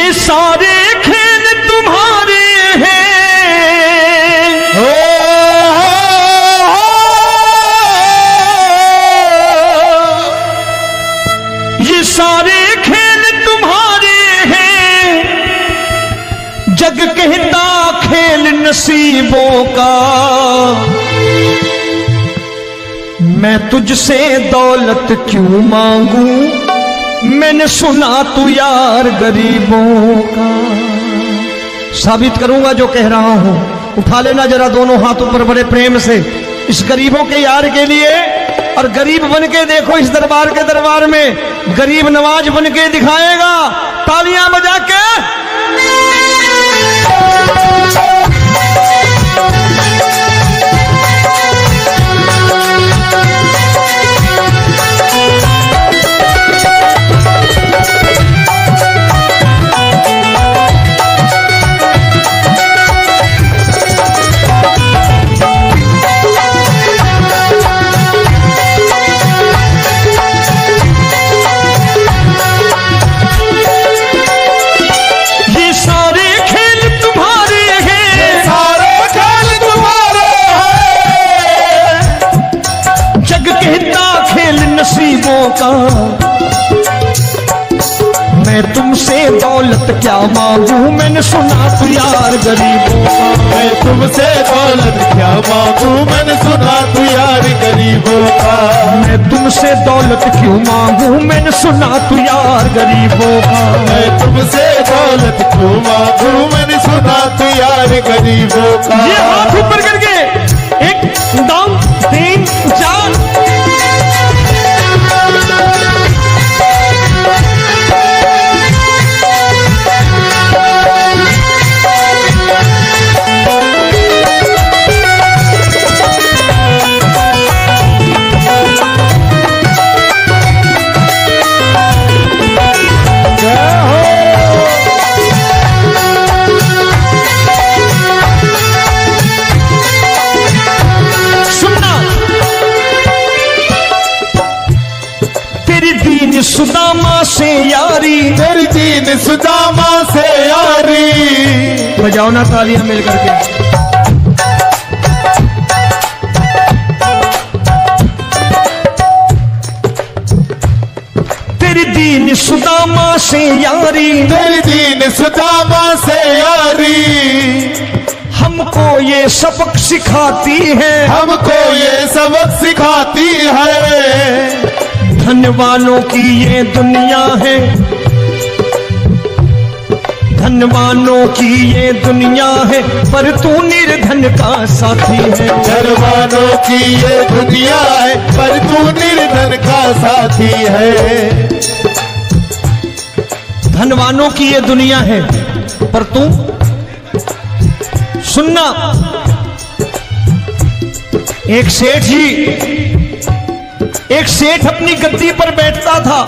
ये सारे खेल तुम्हारे हैं, ये सारे खेल तुम्हारे हैं, जग कहता खेल नसीबों का। मैं तुझसे दौलत क्यों मांगू, मैंने सुना तू यार गरीबों का। साबित करूंगा जो कह रहा हूं। उठा लेना जरा दोनों हाथों पर बड़े प्रेम से इस गरीबों के यार के लिए, और गरीब बन के देखो इस दरबार के दरबार में गरीब नवाज बन के दिखाएगा, तालियां बजा के। नसीबों का मैं तुमसे दौलत क्या मांगू, मैंने सुना तू यार गरीबों का। मैं तुमसे दौलत क्या मांगू, मैंने सुना तू यार गरीबों का। मैं तुमसे दौलत क्यों मांगू, मैंने सुना तू यार गरीबों का। मैं तुमसे दौलत क्यों मांगू, मैंने सुना तू यार गरीबों का। ये हाथ ऊपर करके 1 2 3 4 सुदामा से यारी, तेरी दीन सुदामा से यारी। बजाओ ना तालियां मिल करके। तेरी दीन सुदामा से यारी, तेरी दीन सुदामा से यारी। हमको ये सबक सिखाती है, हमको ये सबक सिखाती है। धनवानों की ये दुनिया है, धनवानों की ये दुनिया है, पर तू निर्धन का साथी है। धनवानों की ये दुनिया है, पर तू निर्धन का साथी है। धनवानों की ये दुनिया है, पर तू सुनना। एक सेठ जी, एक सेठ अपनी गद्दी पर बैठता था।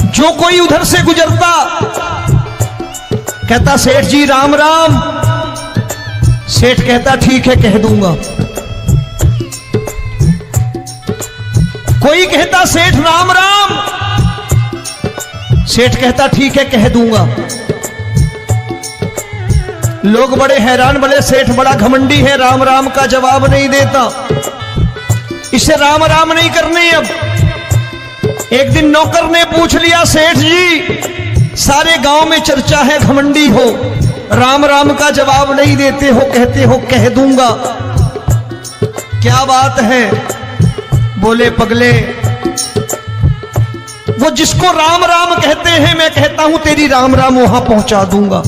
जो कोई उधर से गुजरता कहता सेठ जी राम राम। सेठ कहता ठीक है कह दूंगा। कोई कहता सेठ राम राम। सेठ कहता ठीक है कह दूंगा। लोग बड़े हैरान, बोले सेठ बड़ा घमंडी है, राम राम का जवाब नहीं देता, इसे राम राम नहीं करनी। अब एक दिन नौकर ने पूछ लिया सेठ जी सारे गांव में चर्चा है घमंडी हो, राम राम का जवाब नहीं देते हो, कहते हो कह दूंगा, क्या बात है? बोले पगले वो जिसको राम राम कहते हैं मैं कहता हूं तेरी राम राम वहां पहुंचा दूंगा।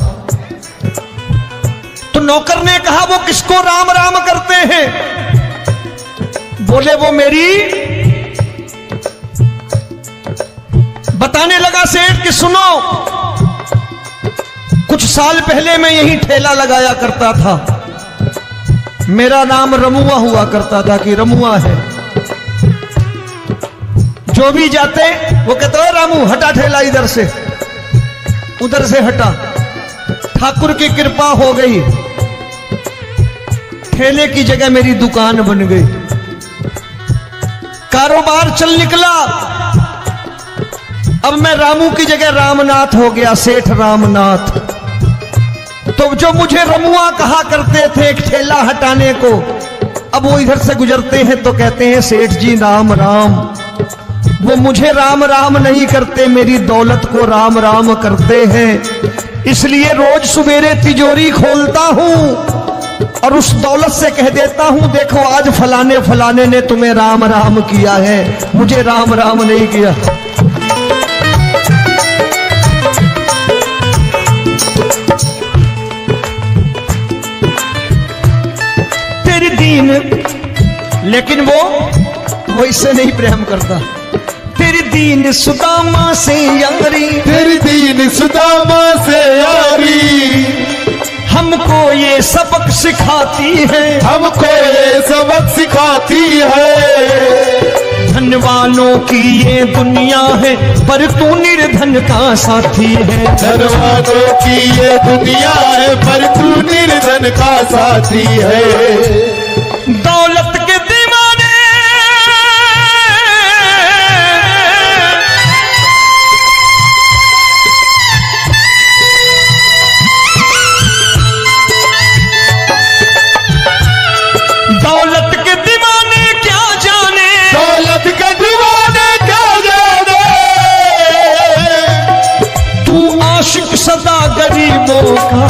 तो नौकर ने कहा वो किसको राम राम करते हैं? बोले वो मेरी। बताने लगा सेठ कि सुनो, कुछ साल पहले मैं यही ठेला लगाया करता था, मेरा नाम रमुआ हुआ करता था कि रमुआ है। जो भी जाते वो कहते हो रामू हटा ठेला इधर से, उधर से हटा। ठाकुर की कृपा हो गई, ठेले की जगह मेरी दुकान बन गई, कारोबार चल निकला। अब मैं रामू की जगह रामनाथ हो गया, सेठ रामनाथ। तो जो मुझे रमुआ कहा करते थे एक ठेला हटाने को, अब वो इधर से गुजरते हैं तो कहते हैं सेठ जी राम राम। वो मुझे राम राम नहीं करते, मेरी दौलत को राम राम करते हैं। इसलिए रोज सवेरे तिजोरी खोलता हूं और उस दौलत से कह देता हूं, देखो आज फलाने फलाने ने तुम्हें राम राम किया है, मुझे राम राम नहीं किया। तेरी दीन, लेकिन वो इससे नहीं प्रेम करता। तेरी दीन सुदामा से यारी, तेरी दीन सुदामा से यारी, हमको ये सबक सिखाती है, हमको ये सबक सिखाती है। धनवानों की ये दुनिया है, पर तू निर्धन का साथी है। धनवानों की ये दुनिया है, पर तू निर्धन का साथी है। दौलत के दीवाने दौलत के दीवाने क्या जाने, दौलत के दीवाने क्या जाने। तू आशिक सदा गरीबों का।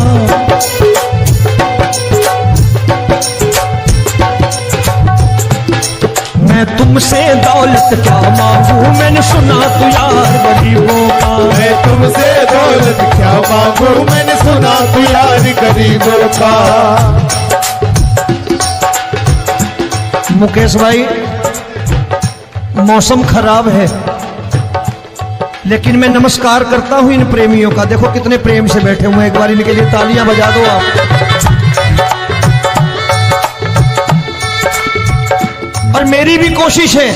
मैं तुमसे दौलत क्या मांगू, मैंने सुना तू यार गरीबों का। मैं तुमसे दौलत क्या मांगू, मैंने सुना तू यार गरीबों का। मुकेश भाई, मौसम खराब है, लेकिन मैं नमस्कार करता हूं इन प्रेमियों का। देखो कितने प्रेम से बैठे हुए हैं, एक बार इनके लिए तालियां बजा दो आप। और मेरी भी कोशिश है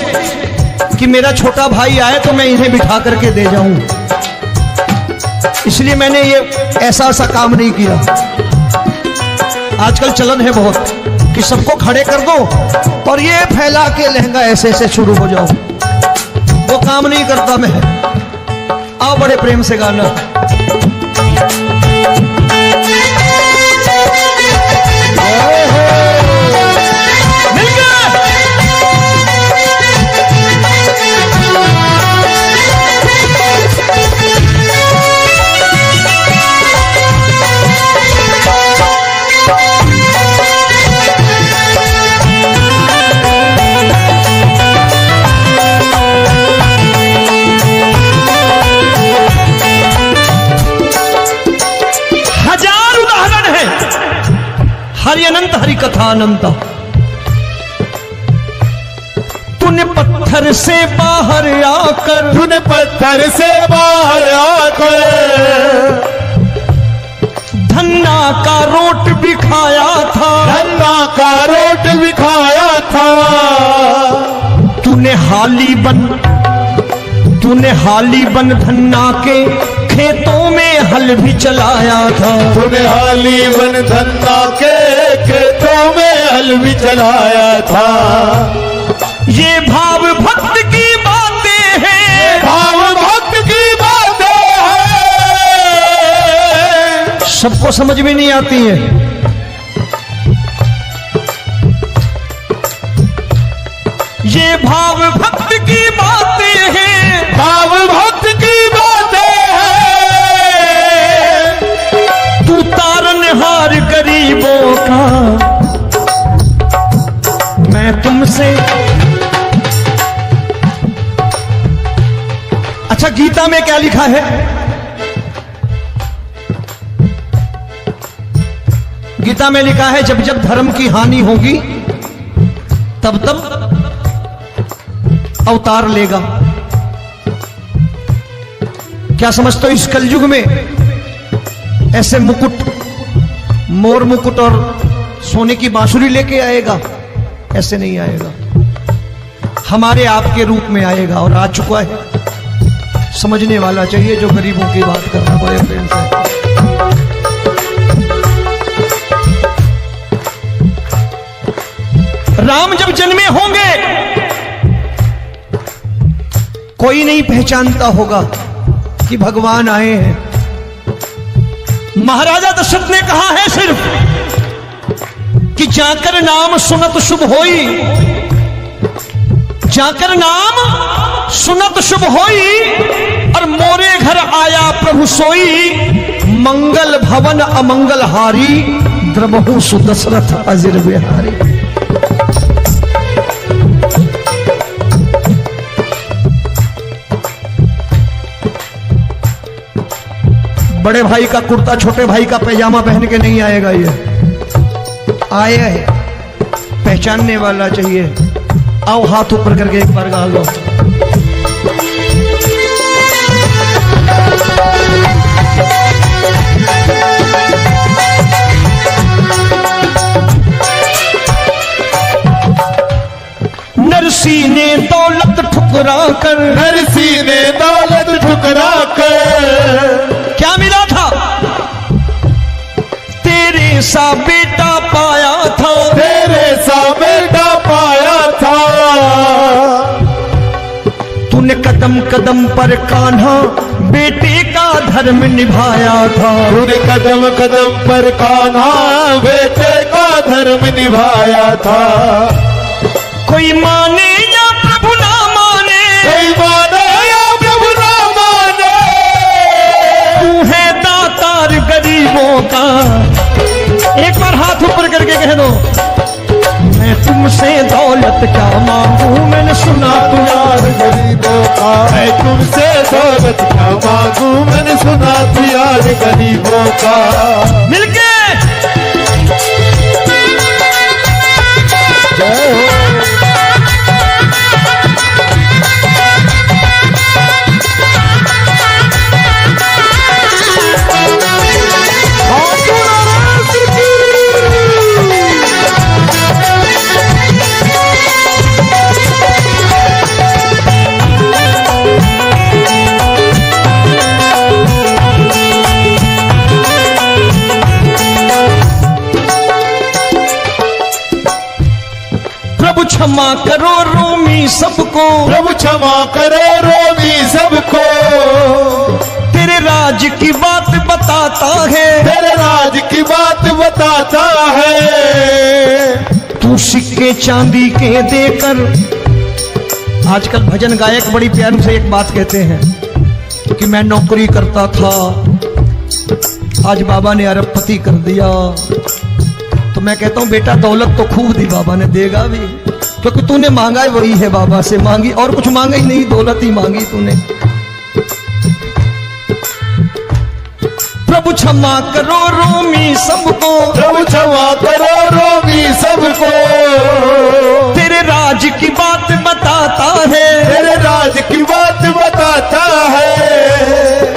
कि मेरा छोटा भाई आए तो मैं इन्हें बिठा करके दे जाऊं, इसलिए मैंने ये ऐसा काम नहीं किया। आजकल चलन है बहुत कि सबको खड़े कर दो और ये फैला के लहंगा ऐसे ऐसे शुरू हो जाओ, वो काम नहीं करता मैं। आओ बड़े प्रेम से गाना। हरि अनंत हरि कथा अनंत। तूने पत्थर से बाहर आकर, तूने पत्थर से बाहर आकर धन्ना का रोट भी खाया था, धन्ना का रोट भी खाया था। तूने हाली बन धन्ना के खेतों में हल भी चलाया था। तूने हाली बन धन्ना के खेतों में हल भी चलाया था। ये भाव भक्त की बातें हैं, भाव भक्त की बातें हैं, सबको समझ में नहीं आती है। ये भाव भक्त की बातें हैं, भाव भक्त की बातें हैं। तू तारनहार गरीबों का, मैं तुमसे। अच्छा, गीता में क्या लिखा है? गीता में लिखा है जब जब धर्म की हानि होगी तब तब अवतार लेगा। क्या समझते हो इस कलयुग में ऐसे मुकुट, मोर मुकुट और सोने की बांसुरी लेके आएगा? ऐसे नहीं आएगा, हमारे आपके रूप में आएगा और आ चुका है। समझने वाला चाहिए जो गरीबों की बात कर रहा बड़े प्रेम से। राम जब जन्मे होंगे कोई नहीं पहचानता होगा कि भगवान आए हैं। महाराजा दशरथ ने कहा है सिर्फ कि जाकर नाम सुनत शुभ होई, जाकर नाम सुनत शुभ होई, और मोरे घर आया प्रभु सोई, मंगल भवन अमंगल हारी, द्रबहु सुदशरथ अजिर बिहारी। बड़े भाई का कुर्ता छोटे भाई का पैजामा पहन के नहीं आएगा, ये आया है पहचानने वाला चाहिए। आओ हाथ ऊपर करके एक बार गा लो। नरसी ने दौलत ठुकरा कर, नरसी ने दौलत ठुकरा कर, क्या मिला था? तेरे सा बेटा पाया था, तेरे सा बेटा पाया था। तूने कदम कदम पर कान्हा बेटे का धर्म निभाया था, तूने कदम कदम पर कान्हा बेटे का धर्म निभाया था। कोई माने या प्रभु ना माने, कोई माने या प्रभु ना माने, तू है दातार गरीबों का। एक बार हाथ ऊपर करके कह दो, मैं तुमसे दौलत क्या मांगू, मैंने सुना तू यार गरीबों का। मैं तुमसे दौलत क्या मांगू, मैंने सुना तू यार गरीबों का। मिलके जय हो। क्षमा करो रोमी सबको, प्रभु क्षमा करो रोमी सबको। तेरे राज की बात बताता है, तेरे राज की बात बताता है। तू सिक्के चांदी के देकर, आजकल भजन गायक बड़ी प्यार से एक बात कहते हैं कि मैं नौकरी करता था, आज बाबा ने अरबपति कर दिया। तो मैं कहता हूं बेटा दौलत तो खूब दी बाबा ने, देगा भी, क्योंकि तूने मांगा है वही है, बाबा से मांगी और कुछ मांगा ही नहीं, दौलत ही मांगी तूने। प्रभु क्षमा करो रोमी सबको, प्रभु क्षमा करो रोमी सबको। तेरे राज की बात बताता है, तेरे राज की बात बताता है।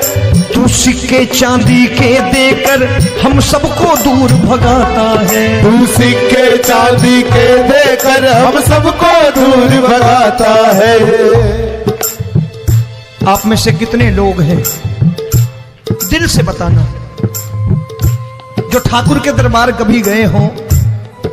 तू सिक्के चांदी के देकर हम सबको दूर भगाता है, तू सिक्के चांदी के देकर हम सबको दूर भगाता है। आप में से कितने लोग हैं, दिल से बताना, जो ठाकुर के दरबार कभी गए हों